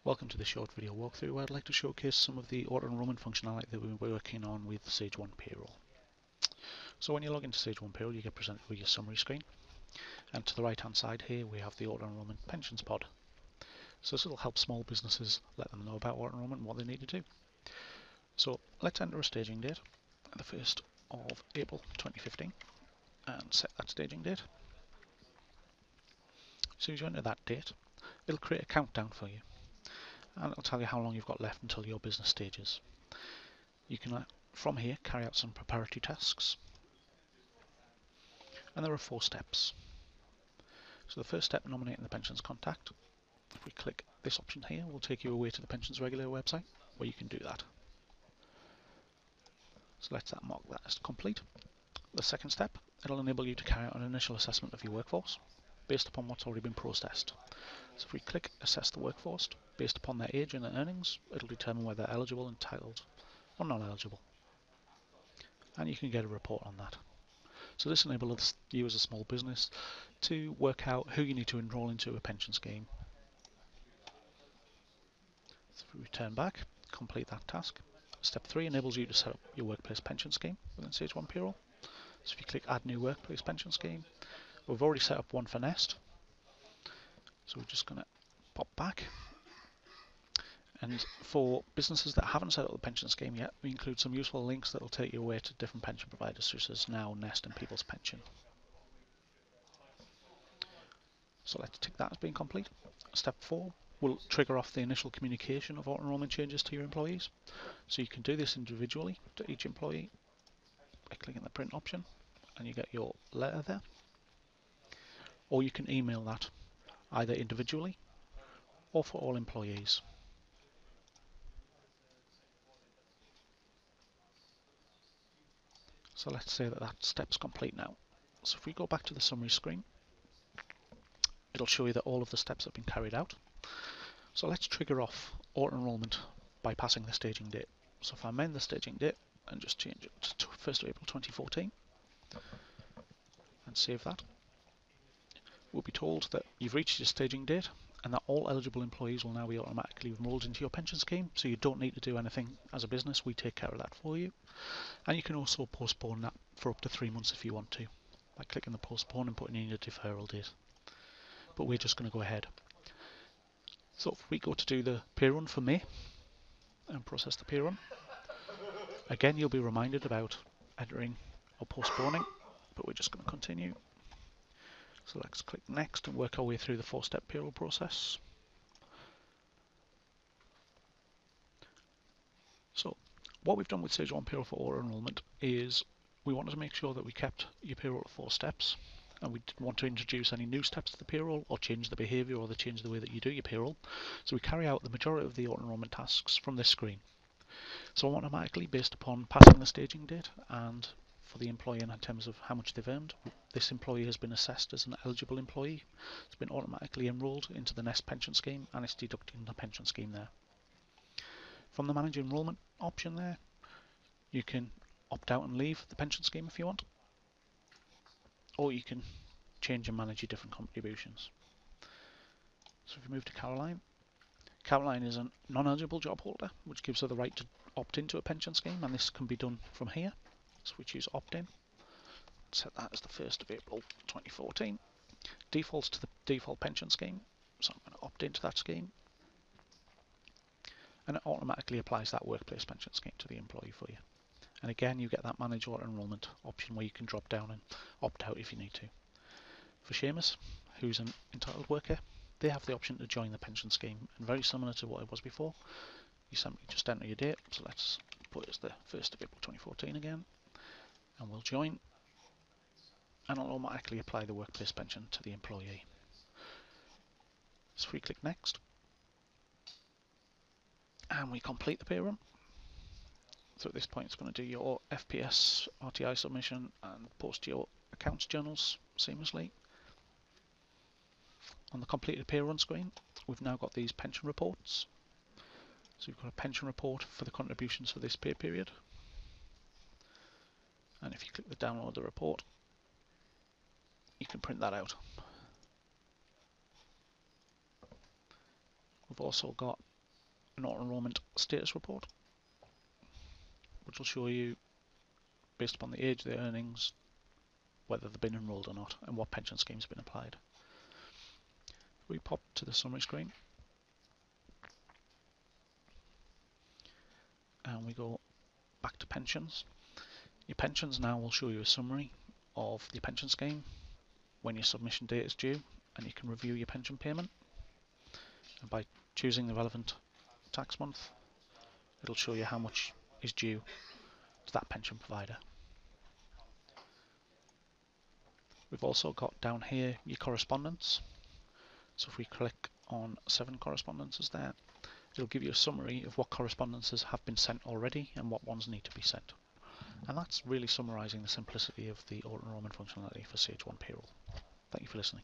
Welcome to this short video walkthrough where I'd like to showcase some of the auto enrolment functionality that we've been working on with Sage 1 Payroll. So when you log into Sage 1 Payroll, you get presented with your summary screen, and to the right hand side here we have the auto enrolment pensions pod. So this will help small businesses, let them know about auto enrolment and what they need to do. So let's enter a staging date, the 1st of April 2015, and set that staging date. So as you enter that date, it'll create a countdown for you, and it'll tell you how long you've got left until your business stages. You can, from here, carry out some preparatory tasks, and there are 4 steps. So the first step, nominating the pensions contact. If we click this option here, we'll take you away to the pensions regulator website where you can do that. So let's mark that as complete. The second step, it'll enable you to carry out an initial assessment of your workforce based upon what's already been processed. So if we click assess the workforce, based upon their age and their earnings, it'll determine whether they're eligible, entitled or not eligible. And you can get a report on that. So this enables you as a small business to work out who you need to enrol into a pension scheme. So if we return back, complete that task. Step 3 enables you to set up your workplace pension scheme within Sage 1 Payroll. So if you click add new workplace pension scheme, we've already set up one for Nest. So we're just going to pop back. And for businesses that haven't set up the pension scheme yet, we include some useful links that will take you away to different pension providers such as Now, Nest and People's Pension. So let's tick that as being complete. Step 4 will trigger off the initial communication of auto enrolment changes to your employees. So you can do this individually to each employee by clicking the print option, and you get your letter there. Or you can email that either individually or for all employees. So let's say that step's complete now. So if we go back to the summary screen, it'll show you that all of the steps have been carried out. So let's trigger off auto enrolment by passing the staging date. So if I amend the staging date and just change it to 1st of April 2014 and save that, we'll be told that you've reached your staging date and that all eligible employees will now be automatically enrolled into your pension scheme, so you don't need to do anything as a business. We take care of that for you. And you can also postpone that for up to 3 months if you want to, by clicking the postpone and putting in your deferral date. But we're just going to go ahead. So if we go to do the pay run for May and process the pay run, again you'll be reminded about entering or postponing, but we're just going to continue. So let's click next and work our way through the 4-step payroll process. So what we've done with Sage 1 Payroll for auto enrolment is we wanted to make sure that we kept your payroll at 4 steps, and we didn't want to introduce any new steps to the payroll or change the behaviour or change the way that you do your payroll. So we carry out the majority of the auto enrolment tasks from this screen. So automatically, based upon passing the staging date and for the employee in terms of how much they've earned, this employee has been assessed as an eligible employee. It's been automatically enrolled into the Nest pension scheme, and it's deducting the pension scheme there. From the manage enrolment option there, you can opt out and leave the pension scheme if you want, or you can change and manage your different contributions. So if we move to Caroline, Caroline is a non-eligible job holder, which gives her the right to opt into a pension scheme, and this can be done from here. So we choose opt-in, set that as the 1st of April 2014, defaults to the default pension scheme, so I'm going to opt into that scheme, and it automatically applies that workplace pension scheme to the employee for you. And again, you get that manage auto enrolment option where you can drop down and opt out if you need to. For Seamus, who's an entitled worker, they have the option to join the pension scheme, and very similar to what it was before, you simply just enter your date. So let's put it as the 1st of April 2014 again, and we'll join, and it'll automatically apply the workplace pension to the employee. So if we click next, and we complete the pay run. So at this point it's going to do your FPS RTI submission and post your accounts journals seamlessly. On the completed pay run screen, we've now got these pension reports. So we've got a pension report for the contributions for this pay period. And if you click the download the report, you can print that out. We've also got an auto enrolment status report, which will show you, based upon the age, their earnings, whether they've been enrolled or not, and what pension scheme's been applied. We pop to the summary screen and we go back to pensions. Your pensions now will show you a summary of the pension scheme, when your submission date is due, and you can review your pension payment. And by choosing the relevant tax month, it'll show you how much is due to that pension provider. We've also got down here your correspondence. So if we click on 7 correspondences there, it'll give you a summary of what correspondences have been sent already and what ones need to be sent. And that's really summarising the simplicity of the auto enrolment functionality for Sage 1 Payroll. Thank you for listening.